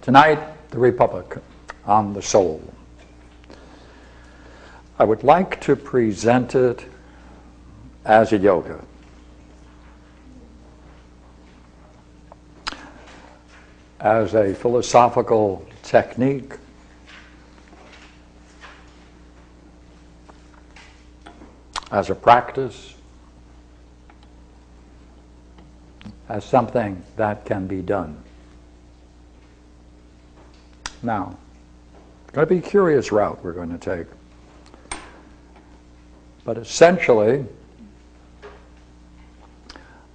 Tonight, the Republic on the Soul. I would like to present it as a yoga. As a philosophical technique, as a practice, as something that can be done. Now, it's going to be a curious route we're going to take. But essentially,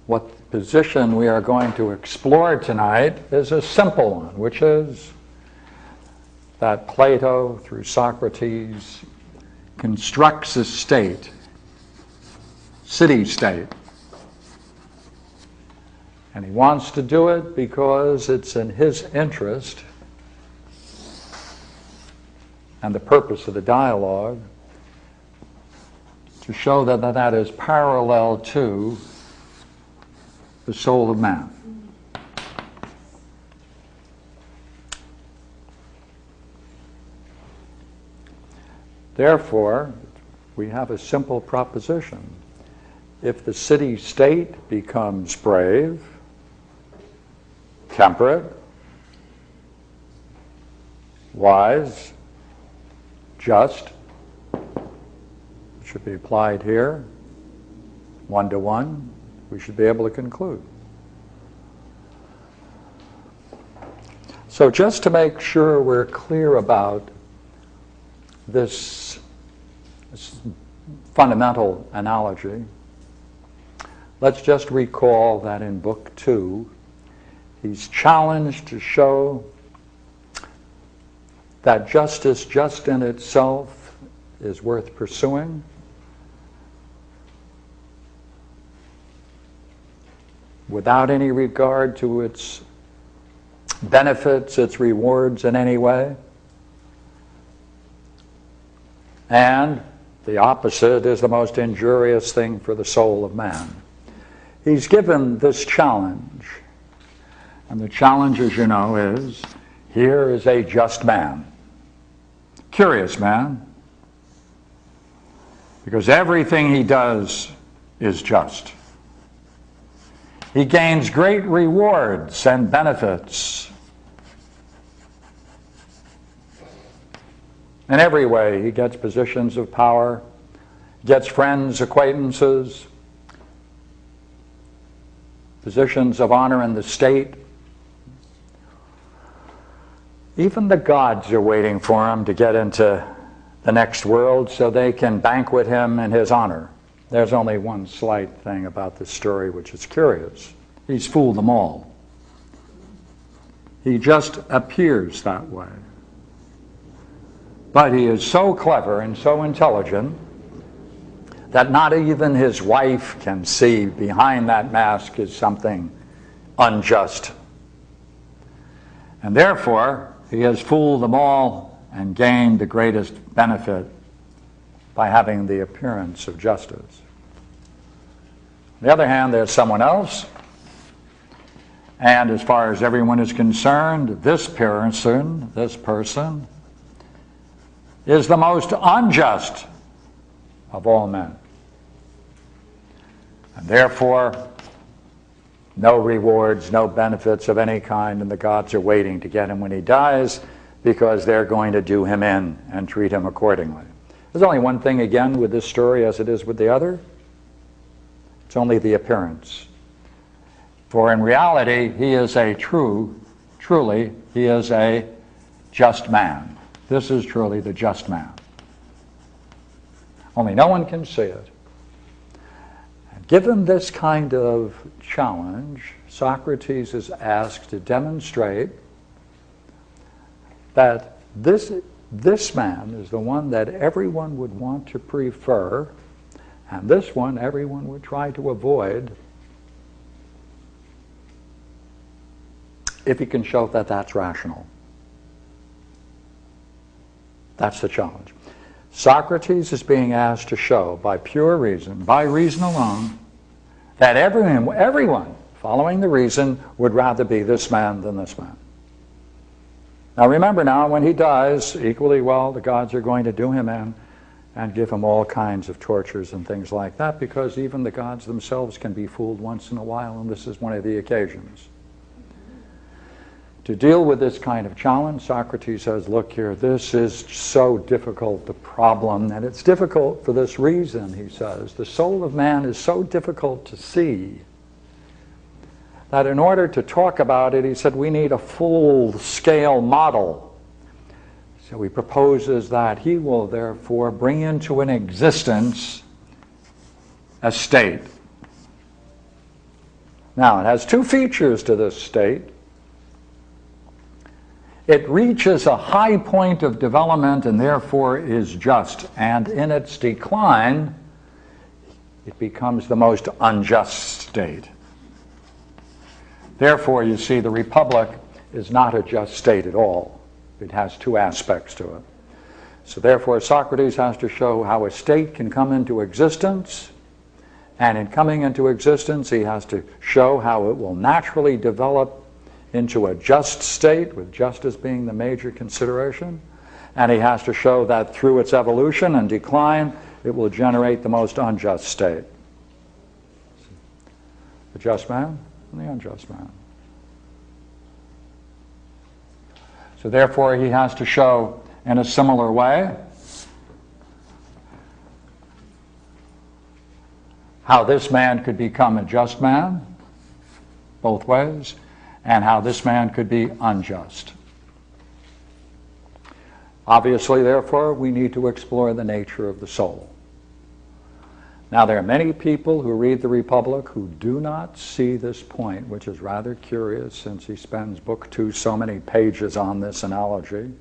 what position we are going to explore tonight is a simple one, which is that Plato, through Socrates, constructs a state, city-state. And he wants to do it because it's in his interest, and the purpose of the dialogue, to show that that is parallel to the soul of man. Therefore, we have a simple proposition. If the city-state becomes brave, temperate, wise, just, should be applied here, one-to-one, we should be able to conclude. So just to make sure we're clear about this fundamental analogy, let's just recall that in Book 2, he's challenged to show that justice just in itself is worth pursuing, without any regard to its benefits, its rewards in any way. And the opposite is the most injurious thing for the soul of man. He's given this challenge. And the challenge, as you know, is, here is a just man. Curious man. Because everything he does is just. He gains great rewards and benefits. In every way, he gets positions of power, gets friends, acquaintances, positions of honor in the state. Even the gods are waiting for him to get into the next world so they can banquet him in his honor. There's only one slight thing about this story which is curious. He's fooled them all. He just appears that way. But he is so clever and so intelligent that not even his wife can see behind that mask is something unjust. And therefore, he has fooled them all and gained the greatest benefit by having the appearance of justice. On the other hand, there's someone else, and as far as everyone is concerned, this person is the most unjust of all men. And therefore, no rewards, no benefits of any kind, and the gods are waiting to get him when he dies because they're going to do him in and treat him accordingly. There's only one thing, again, with this story as it is with the other. It's only the appearance. For in reality, he is truly, he is a just man. This is truly the just man. Only no one can see it. And given this kind of challenge, Socrates is asked to demonstrate that this man is the one that everyone would want to prefer, and this one everyone would try to avoid, if he can show that that's rational. That's the challenge. Socrates is being asked to show by pure reason, by reason alone, that everyone following the reason would rather be this man than this man. Now remember now, when he dies, equally well, the gods are going to do him in and give him all kinds of tortures and things like that, because even the gods themselves can be fooled once in a while, and this is one of the occasions. To deal with this kind of challenge, Socrates says, look here, this is so difficult, the problem, and it's difficult for this reason, he says. The soul of man is so difficult to see that in order to talk about it, he said, we need a full-scale model. So he proposes that he will therefore bring into an existence a state. Now, it has two features to this state. It reaches a high point of development and therefore is just, and in its decline, it becomes the most unjust state. Therefore, you see, the Republic is not a just state at all. It has two aspects to it. So therefore, Socrates has to show how a state can come into existence, and in coming into existence, he has to show how it will naturally develop into a just state, with justice being the major consideration, and he has to show that through its evolution and decline, it will generate the most unjust state. The just man and the unjust man. So therefore, he has to show in a similar way how this man could become a just man, both ways, and how this man could be unjust. Obviously, therefore, we need to explore the nature of the soul. Now, there are many people who read the Republic who do not see this point, which is rather curious since he spends Book 2 so many pages on this analogy.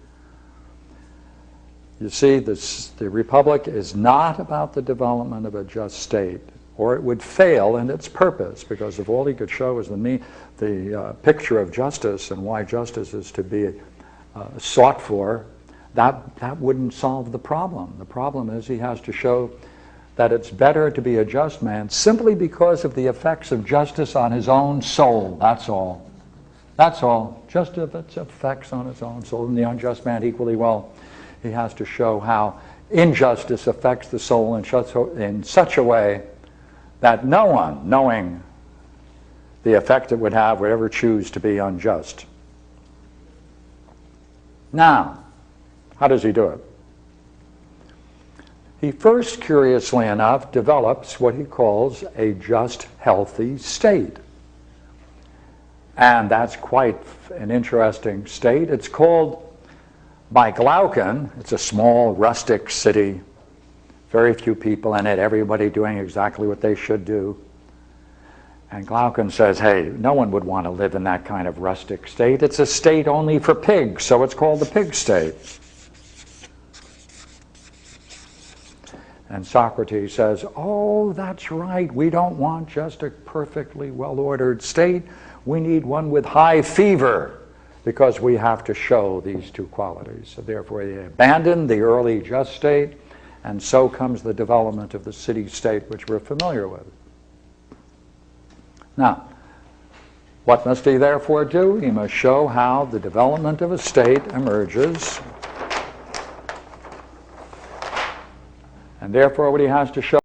You see, the Republic is not about the development of a just state, or it would fail in its purpose, because if all he could show is the picture of justice and why justice is to be sought for, that wouldn't solve the problem. The problem is he has to show that it's better to be a just man simply because of the effects of justice on his own soul. That's all. That's all. Just of its effects on his own soul. And the unjust man equally well, he has to show how injustice affects the soul in such a way that no one, knowing the effect it would have, would ever choose to be unjust. Now, how does he do it? He first, curiously enough, develops what he calls a just, healthy state. And that's quite an interesting state. It's called, by Glaucon, it's a small, rustic city, very few people in it, everybody doing exactly what they should do. And Glaucon says, hey, no one would want to live in that kind of rustic state. It's a state only for pigs, so it's called the pig state. And Socrates says, oh, that's right, we don't want just a perfectly well-ordered state. We need one with high fever, because we have to show these two qualities. So therefore, they abandon the early just state, and so comes the development of the city-state, which we're familiar with. Now, what must he therefore do? He must show how the development of a state emerges. And therefore, what he has to show